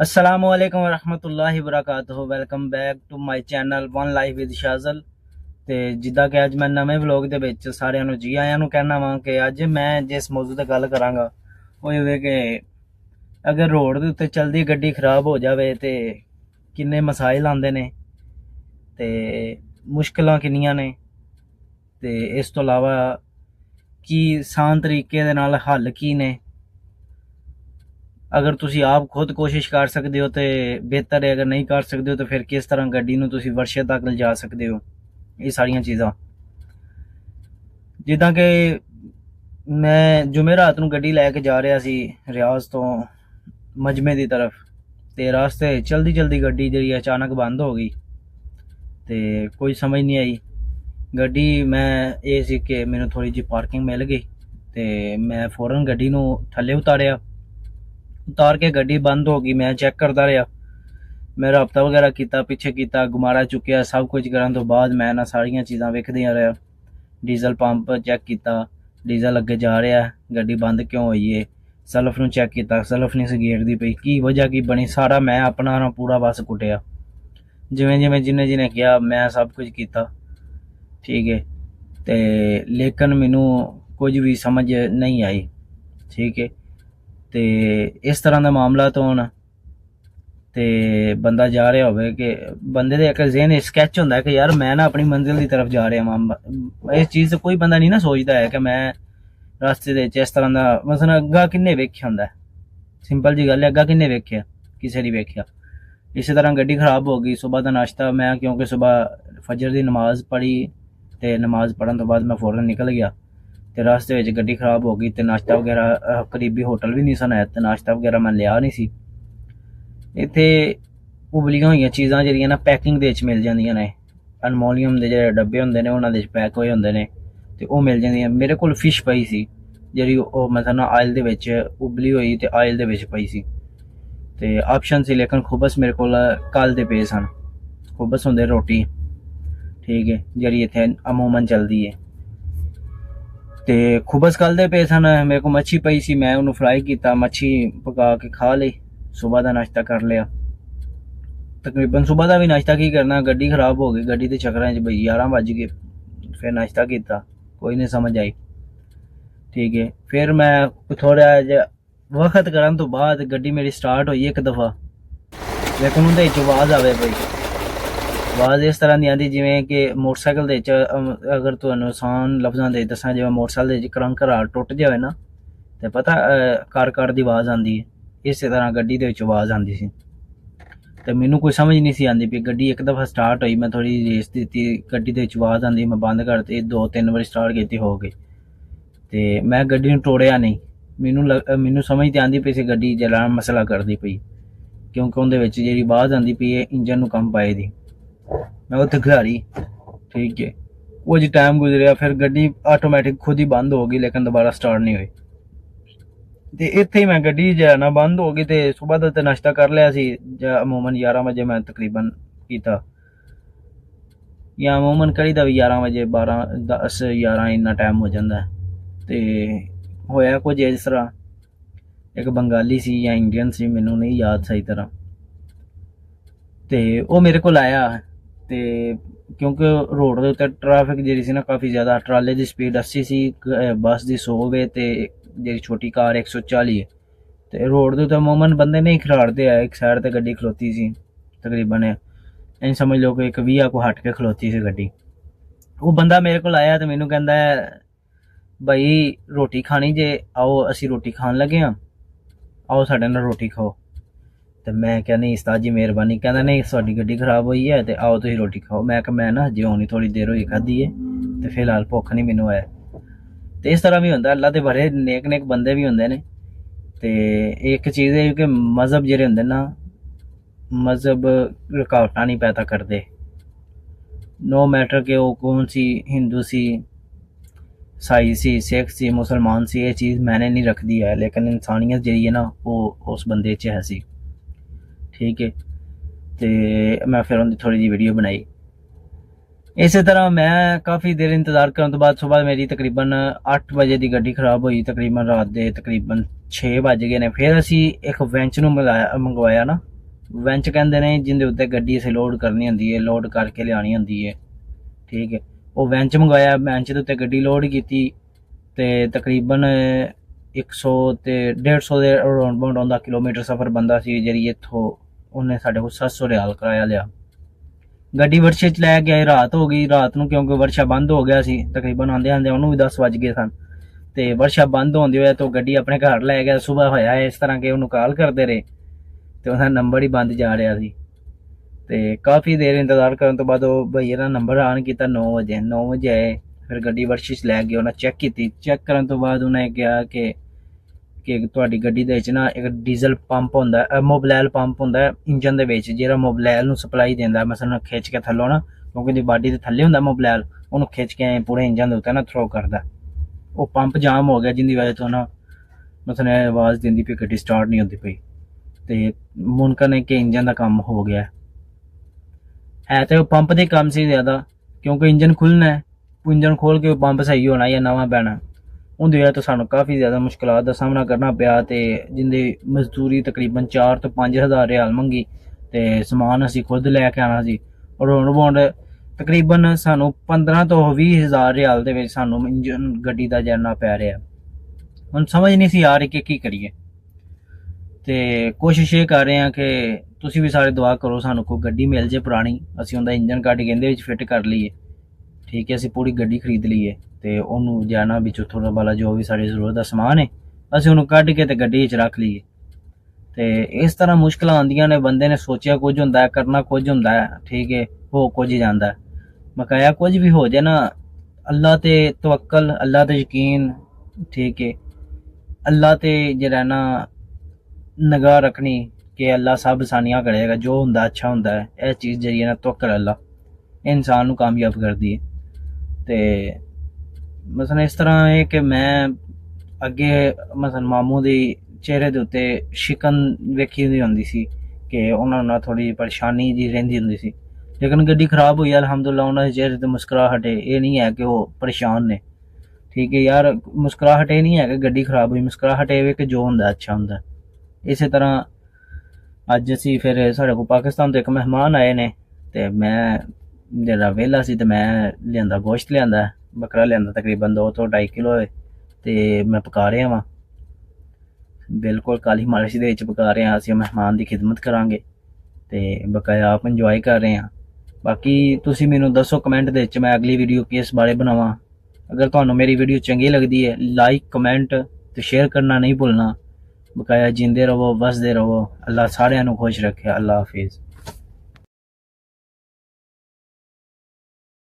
अस्सलामुअलैकुम वरहमतुल्लाहि वबरकातुहू। Welcome back to my channel one life with Shazal. ਤੇ ਜਿੱਦਾਂ ਕਿ ਅੱਜ ਮੈਂ ਨਵੇਂ ਵਲੌਗ ਦੇ ਵਿੱਚ ਸਾਰਿਆਂ ਨੂੰ ਜੀ ਆਇਆਂ ਨੂੰ ਕਹਿਣਾ ਵਾਂ ਕਿ ਅੱਜ ਮੈਂ ਜਿਸ ਮੌਜੂ ਤੇ ਗੱਲ ਕਰਾਂਗਾ ਉਹ ਇਹ ਵੇ ਕਿ ਅਗਰ ਰੋਡ ਦੇ ਉੱਤੇ ਚਲਦੀ ਗੱਡੀ ਖਰਾਬ ਹੋ ਜਾਵੇ ਤੇ ਕਿੰਨੇ ਮਸਾਇਲ ਆਉਂਦੇ ਨੇ ਤੇ ਮੁਸ਼ਕਲਾਂ ਕਿੰਨੀਆਂ ਨੇ ਤੇ ਇਸ ਤੋਂ ਇਲਾਵਾ ਕੀ ਆਸਾਨ ਤਰੀਕੇ ਦੇ ਨਾਲ ਹੱਲ ਕੀ ਨੇ। अगर तुसी आप खुद कोशिश कर सकते हो तो बेहतर है, अगर नहीं कर सकते हो तो फिर किस तरह गड्डी नूं तुसी वर्षे तक लिजा सकते हो। ये सारियां चीज़ां जिद्दां कि मैं जुमेरात नूं गड्डी लैके जा रहा सी रियाज तो मजमे की तरफ, तो रास्ते चलती चलती गड्डी जी अचानक बंद हो गई तो कोई समझ नहीं आई। गड्डी मैं ये सी कि मैनूं थोड़ी जी पार्किंग मिल गई तो मैं फौरन गड्डी नूं थल्ले उतार के गड्डी बंद हो गई। मैं चेक करता रहा, मैं रबता वगैरह किया, पिछे किया, गुमारा चुकिया, सब कुछ करने तो बाद मैं ना सारिया चीज़ां वेखदियां रहा। डीजल पंप चेक किया, डीजल अगे जा रहा, गड्डी बंद क्यों हुई है। सलफ नूं चेक किया, सलफ नहीं सी गेरदी पई, की वजह की बनी, सारा मैं अपना ना पूरा बस कुटिया। जिवें जिवें जिन्हें जिन्हें किया मैं सब कुछ किया, ठीक है। तो लेकिन मैनू कुछ भी समझ नहीं आई, ठीक है। तो इस तरह का मामला तो होना तो बंदा जा रहा हो कि बंदे दे एक ज़हन स्कैच होंदा है कि यार मैं ना अपनी मंजिल की तरफ जा रहा मां। इस चीज़ कोई बंदा नहीं ना सोचता है कि मैं रास्ते दे इस तरह का मसलन अग्गा किन्ने वेख्या होंदा है। सिंपल जी गल है, अग्गा किन्ने वेख्या, किसी ने वेख्या। इस तरह गड्डी खराब हो गई। सुबह का नाश्ता मैं क्योंकि सुबह फजर की नमाज़ पढ़ी तो नमाज़ पढ़ने तो बाद मैं फौरन निकल गया तो रास्ते में गड्डी खराब हो गई तो नाश्ता वगैरह करीबी होटल भी नहीं सन है तो नाश्ता वगैरह मैं लिया नहीं सी। इत्थे उबलियां हुई चीज़ां जिहड़ियां ना पैकिंग दे विच मिल जांदियां ने, अनमोलीयम दे जिहड़े डब्बे हुंदे ने उन्हां दे विच पैक होए हुंदे ने ते ओह मिल जांदियां। मेरे कोल फिश पई सी जिहड़ी ओह मतलब आयल दे विच उबली होई ते आयल दे विच पई सी ते ऑप्शन सी, लेकिन खुबस मेरे कोल कल दे पे सन। खुबस हुंदे रोटी, ठीक है, जिहड़ी इत्थे अमूमन चलदी है ते खुबस कल दे पे सन। मेरे को मच्छी पई सी, मैं उन्होंने फ्राई किया, मच्छी पका के खा ली, सुबह का नाश्ता कर लिया। तकरीबन सुबह का भी नाश्ता की करना, गड्डी खराब हो गई, गड्डी के चक्कर च बई 11 बज गए। फिर नाश्ता किया, कोई नहीं समझ आई, ठीक है। फिर मैं थोड़ा जिहा वक्त करन तो बाद गड्डी मेरी स्टार्ट हुई एक दफ़ा, लेकिन उहदे च आवाज़ आवे पई। आवाज़ इस तरह की आती जिमें कि मोटरसाइकिल दे अगर तुहानूं आसान लफ्ज़ां दे दसां, जिवें मोटरसाइकिल दे करंक राड़ टुट जाए ना तो पता कर दी आवाज़ आती है, इस तरह गड्डी दे विच आवाज़ आती सी। तो मैनू कोई समझ नहीं सी आती भी। गड्डी एक दफ़ा स्टार्ट हुई, मैं थोड़ी रेस दी, गड्डी दे विच आवाज़ आती, मैं बंद करती, 2-3 बार स्टार्ट की हो गई तो मैं गड्डी नूं तोड़िया नहीं। मैनू समझ तो आती पई सी गड्डी जरा मसला करती पई, क्योंकि उहदे विच जिहड़ी आवाज़ आती पई है इंजन नूं कंप आए दी। मैं उत्थे खिलारी, ठीक है। कुछ टाइम गुजरिया, फिर गड्डी ऑटोमैटिक खुद ही बंद हो गई, लेकिन दोबारा स्टार्ट नहीं हुई। तो इत्थे ही मैं गड्डी जो ना बंद हो गई तो सुबह का तो नाश्ता कर लिया सी, अमूमन 11 बजे मैं तकरीबन किया, या अमूमन करी दा भी 11 बजे, 12-10-11 इन्ना टाइम हो जाता है। तो होया कुछ इस तरह, एक बंगाली सी या इंडियन सी, मैनू नहीं याद सही तरह, तो वह मेरे को आया तो क्योंकि रोड के उत्ते ट्रैफिक जी सी ना काफ़ी ज़्यादा, ट्राले की स्पीड 80 सी, बस की 100 वे तो जी छोटी कार 140 है। तो रोड के उत्ते अमूमन बंदे नहीं खिलाड़ते है, एक साइड पर गड्डी खलोती सी, तकरीबन इन समझ लो कि एक 20 को हट के खलोती सी गड्डी। वो बंदा मेरे को आया तो मैनू कहता है बई रोटी खानी जे, आओ असी रोटी खान लगे हाँ, आओ साडे नाल रोटी खाओ। तो मैं क्या नहीं उस्ताद जी मेहरबानी, कहना नहीं साडी गड्डी खराब हुई है तो आओ तुसीं रोटी खाओ। मैं क्या मैं ना हजे होनी थोड़ी देर हुई खाधी है तो फिलहाल भुख नहीं मैनू है। तो इस तरह भी होंदा, अल्लाह दे बड़े नेक नेक बंदे भी होंदे ने। तो एक चीज़ है कि मज़हब जिहड़े होंदे ना, मज़हब रुकावटां नहीं पैदा करते, नो मैटर कि वो कौन सी हिंदू सी, ईसाई सी, सिख सी, मुसलमान सी, ये चीज़ मैंने नहीं रख दी है, लेकिन इंसानियत जी है ना वो उस बंदे च है सी, ठीक है। तो मैं फिर उनकी थोड़ी जी वीडियो बनाई। इस तरह मैं काफ़ी देर इंतज़ार करने तो बाद सुबह मेरी तकरीबन 8 बजे की गड्डी खराब हुई, तकरीबन रात के तकरीबन 6 बज गए ने। फिर असी एक वेंच नूं मंगवाया ना, ਵੈਂਚ ਕਹਿੰਦੇ ਨੇ ਜਿਹਦੇ ਉੱਤੇ ਗੱਡੀ ਅਸੀਂ ਲੋਡ ਕਰਨੀ ਹੁੰਦੀ ਹੈ, ਲੋਡ ਕਰਕੇ ਲਿਆਣੀ ਹੁੰਦੀ ਹੈ। ਠੀਕ ਹੈ, ਉਹ ਵੈਂਚ ਮੰਗਵਾਇਆ, ਵੈਂਚ ਦੇ ਉੱਤੇ ਗੱਡੀ ਲੋਡ ਕੀਤੀ ਤੇ ਤਕਰੀਬਨ 100 ਤੇ 150 ਦੇ ਅਰਾਊਂਡ ਅਬਾਊਟ ਆਉਂਦਾ ਕਿਲੋਮੀਟਰ ਸਫ਼ਰ ਬੰਦਾ ਸੀ, ਜਿਹੜੀ ਇੱਥੋਂ ਉਹਨੇ ਸਾਡੇ ਕੋਲ 700 ਰਿਆਲ ਕਿਰਾਇਆ ਲਿਆ। ਗੱਡੀ ਵਰਸ਼ੇ 'ਚ ਲੈ ਕੇ ਆਏ, ਰਾਤ ਹੋ ਗਈ। ਰਾਤ ਨੂੰ ਕਿਉਂਕਿ ਵਰਸ਼ਾ ਬੰਦ ਹੋ ਗਿਆ ਸੀ, ਤਕਰੀਬਨ ਆਉਂਦੇ ਆਉਂਦੇ ਉਹਨੂੰ ਵੀ 10 ਵੱਜ ਗਏ ਸਨ, ਤੇ ਵਰਸ਼ਾ ਬੰਦ ਹੋਣ ਦੀ ਵਜ੍ਹਾ ਤੋਂ ਗੱਡੀ ਆਪਣੇ ਘਰ ਲੈ ਗਿਆ। ਸੁਬਾਹ ਹੋਇਆ ਇਸ ਤਰ੍ਹਾਂ ਕਿ ਉਹਨੂੰ ਕਾਲ ਕਰਦੇ ਰਹੇ ਤੇ ਉਹਦਾ ਨੰਬਰ ਹੀ ਬੰਦ ਜਾ ਰਿਹਾ ਸੀ, ਤੇ ਕਾਫੀ ਦੇਰ ਇੰਤਜ਼ਾਰ ਕਰਨ ਤੋਂ ਬਾਅਦ ਉਹ ਭਈਏ ਦਾ ਨੰਬਰ ਆਨ ਕੀਤਾ 9 ਵਜੇ ਆਏ। ਫਿਰ ਗੱਡੀ ਵਰਸ਼ੀ 'ਚ ਲੈ ਗਏ, ਉਹਨਾਂ ਚੈੱਕ ਕੀਤੀ। ਚੈੱਕ ਕਰਨ ਤੋਂ ਬਾਅਦ ਉਹਨੇ ਕਿਹਾ ਕਿ ਤੁਹਾਡੀ ਗੱਡੀ ਦੇ ਵਿੱਚ ਨਾ ਇੱਕ ਡੀਜ਼ਲ ਪੰਪ ਹੁੰਦਾ, ਮੋਬਲੈਲ ਪੰਪ ਹੁੰਦਾ ਇੰਜਨ ਦੇ ਵਿੱਚ, ਜਿਹੜਾ ਮੋਬਲੈਲ ਨੂੰ ਸਪਲਾਈ ਦਿੰਦਾ, ਮਸਲਨ ਖਿੱਚ ਕੇ ਥੱਲੋਂ ਨਾ, ਕਿਉਂਕਿ ਉਹਦੀ ਬਾਡੀ ਦੇ ਥੱਲੇ ਹੁੰਦਾ ਮੋਬਲੈਲ, ਉਹਨੂੰ ਖਿੱਚ ਕੇ ਪੂਰੇ ਇੰਜਨ ਦੇ ਉੱਤੇ ਨਾ ਥਰੋ ਕਰਦਾ। ਉਹ ਪੰਪ ਜਾਮ ਹੋ ਗਿਆ, ਜਿਹਦੀ ਵਜ੍ਹਾ ਤੋਂ ਨਾ ਮਸਲਨ ਆਵਾਜ਼ ਦਿੰਦੀ ਪਈ, ਗੱਡੀ ਸਟਾਰਟ ਨਹੀਂ ਹੁੰਦੀ ਪਈ, ਤੇ ਮੁਨਕਰ ਨੇ ਕਿ ਇੰਜਨ ਦਾ ਕੰਮ ਹੋ ਗਿਆ ਹੈ। ਤੇ ਉਹ ਪੰਪ ਦੇ ਕੰਮ ਸੀ ਜ਼ਿਆਦਾ, ਕਿਉਂਕਿ ਇੰਜਨ ਖੁੱਲਣਾ ਹੈ, ਇੰਜਨ ਖੋਲ ਕੇ ਪੰਪ ਸਹੀ ਹੋਣਾ ਜਾਂ ਨਵਾਂ ਪੈਣਾ। ਉਹਦੀ ਵਜ੍ਹਾ ਤੋਂ ਸਾਨੂੰ ਕਾਫੀ ਜ਼ਿਆਦਾ ਮੁਸ਼ਕਲਾਂ ਦਾ ਸਾਹਮਣਾ ਕਰਨਾ ਪਿਆ, ਤੇ ਜਿੰਦੀ ਮਜ਼ਦੂਰੀ ਤਕਰੀਬਨ 4 ਤੋਂ 5 ਹਜ਼ਾਰ ਰਿਆਲ ਮੰਗੀ, ਤੇ ਸਮਾਨ ਅਸੀਂ ਖੁਦ ਲੈ ਕੇ ਆਉਣਾ ਸੀ। ਔਰ ਹੁਣ ਤਕਰੀਬਨ ਸਾਨੂੰ 15 ਤੋਂ 20 ਹਜ਼ਾਰ ਰਿਆਲ ਦੇ ਵਿੱਚ ਸਾਨੂੰ ਇੰਜਨ ਗੱਡੀ ਦਾ ਜਾਣਾ ਪੈ ਰਿਹਾ। ਹੁਣ ਸਮਝ ਨਹੀਂ ਸੀ ਆ ਰਹੀ ਕਿ ਕੀ ਕਰੀਏ, ਤੇ ਕੋਸ਼ਿਸ਼ ਇਹ ਕਰ ਰਹੇ ਹਾਂ ਕਿ ਤੁਸੀਂ ਵੀ ਸਾਰੇ ਦੁਆ ਕਰੋ ਸਾਨੂੰ ਕੋਈ ਗੱਡੀ ਮਿਲ ਜੇ ਪੁਰਾਣੀ, ਅਸੀਂ ਉਹਦਾ ਇੰਜਨ ਕੱਢ ਕੇ ਇਹਦੇ ਵਿੱਚ ਫਿੱਟ ਕਰ ਲਈਏ। ਠੀਕ ਹੈ, ਅਸੀਂ ਪੂਰੀ ਗੱਡੀ ਖਰੀਦ ਲਈਏ ਤੇ ਉਹਨੂੰ ਜਾਣਾ ਵਿੱਚੋਂ ਥੋੜਾ ਬਾਲਾ ਜੋ ਵੀ ਸਾਡੀ ਜ਼ਰੂਰਤ ਦਾ ਸਮਾਨ ਹੈ ਅਸੀਂ ਉਹਨੂੰ ਕੱਢ ਕੇ ਤੇ ਗੱਡੀ 'ਚ ਰੱਖ ਲਈਏ। ਤੇ ਇਸ ਤਰ੍ਹਾਂ ਮੁਸ਼ਕਲਾਂ ਆਉਂਦੀਆਂ ਨੇ, ਬੰਦੇ ਨੇ ਸੋਚਿਆ ਕੁਝ ਹੁੰਦਾ ਹੈ, ਕਰਨਾ ਕੁਝ ਹੁੰਦਾ ਹੈ, ਠੀਕ ਹੈ, ਹੋ ਕੁਝ ਜਾਂਦਾ। ਬਕਾਇਆ ਕੁਝ ਵੀ ਹੋ ਜਾਏ ਨਾ, ਅੱਲਾ ਤੇ ਤਵੱਕਲ, ਅੱਲਾ ਤੇ ਯਕੀਨ, ਠੀਕ ਹੈ, ਅੱਲਾ ਤੇ ਜਿਹੜਾ ਨਾ ਨਿਗਾਹ ਰੱਖਣੀ ਕਿ ਅੱਲਾ ਸਭ ਆਸਾਨੀਆਂ ਕਰੇਗਾ, ਜੋ ਹੁੰਦਾ ਅੱਛਾ ਹੁੰਦਾ ਹੈ। ਇਹ ਚੀਜ਼ ਜਿਹੜੀ ਹੈ ਨਾ, ਤਵੱਕਲ ਅੱਲਾ ਇਨਸਾਨ ਨੂੰ ਕਾਮਯਾਬ ਕਰਦੀ ਹੈ। ਤੇ ਮਸਲਨ ਇਸ ਤਰ੍ਹਾਂ ਹੈ ਕਿ ਮੈਂ ਅੱਗੇ ਮਸਲਨ ਮਾਮੂ ਦੀ ਚਿਹਰੇ ਦੇ ਉੱਤੇ ਸ਼ਿਕਨ ਵੇਖੀ ਦੀ ਹੁੰਦੀ ਸੀ ਕਿ ਉਹਨਾਂ ਨਾਲ ਥੋੜੀ ਪਰੇਸ਼ਾਨੀ ਜੀ ਰਹਿੰਦੀ ਹੁੰਦੀ ਸੀ, ਲੇਕਿਨ ਗੱਡੀ ਖਰਾਬ ਹੋਈ ਅਲਹਮਦੁਲਿਲਾ ਉਹਨਾਂ ਦੇ ਚਿਹਰੇ ਤੇ ਮੁਸਕਰਾਹਟ ਹੈ। ਇਹ ਨਹੀਂ ਹੈ ਕਿ ਉਹ ਪਰੇਸ਼ਾਨ ਨੇ, ਠੀਕ ਹੈ ਯਾਰ, ਮੁਸਕਰਾਹਟ ਇਹ ਨਹੀਂ ਹੈ ਕਿ ਗੱਡੀ ਖਰਾਬ ਹੋਈ, ਮੁਸਕਰਾਹਟ ਇਹ ਵੇ ਕਿ ਜੋ ਹੁੰਦਾ ਅੱਛਾ ਹੁੰਦਾ। ਇਸੇ ਤਰ੍ਹਾਂ ਅੱਜ ਅਸੀਂ ਫਿਰ ਸਾਡੇ ਕੋਲ ਪਾਕਿਸਤਾਨ ਤੋਂ ਇੱਕ ਮਹਿਮਾਨ ਆਏ ਨੇ, ਤੇ ਮੈਂ ਜਿਹੜਾ ਵਿਹਲਾ ਸੀ ਤੇ ਮੈਂ ਲਿਆਂਦਾ ਗੋਸ਼ਤ, ਲਿਆਂਦਾ ਬੱਕਰਾ, ਲਿਆਂਦਾ ਤਕਰੀਬਨ 2 ਤੋਂ 2.5 ਕਿਲੋ ਹੈ, ਤੇ ਮੈਂ ਪਕਾ ਰਿਹਾ ਵਾਂ, ਬਿਲਕੁਲ ਕਾਲੀ ਮਾਲਿਸ਼ ਦੇ ਵਿੱਚ ਪਕਾ ਰਹੇ ਹਾਂ। ਅਸੀਂ ਮਹਿਮਾਨ ਦੀ ਖਿਦਮਤ ਕਰਾਂਗੇ ਤੇ ਬਕਾਇਆ ਆਪ ਇੰਜੋਏ ਕਰ ਰਹੇ ਹਾਂ। ਬਾਕੀ ਤੁਸੀਂ ਮੈਨੂੰ ਦੱਸੋ ਕਮੈਂਟ ਦੇ ਵਿੱਚ ਮੈਂ ਅਗਲੀ ਵੀਡੀਓ ਕਿਸ ਬਾਰੇ ਬਣਾਵਾਂ। ਅਗਰ ਤੁਹਾਨੂੰ ਮੇਰੀ ਵੀਡੀਓ ਚੰਗੀ ਲੱਗਦੀ ਹੈ, ਲਾਈਕ, ਕਮੈਂਟ ਤੇ ਸ਼ੇਅਰ ਕਰਨਾ ਨਹੀਂ ਭੁੱਲਣਾ। ਬਕਾਇਆ ਜਿੰਦੇ ਰਹੋ, ਵਸਦੇ ਰਹੋ, ਅੱਲਾ ਸਾਰਿਆਂ ਨੂੰ ਖੁਸ਼ ਰੱਖੇ। ਅੱਲਾ ਹਾਫਿਜ਼।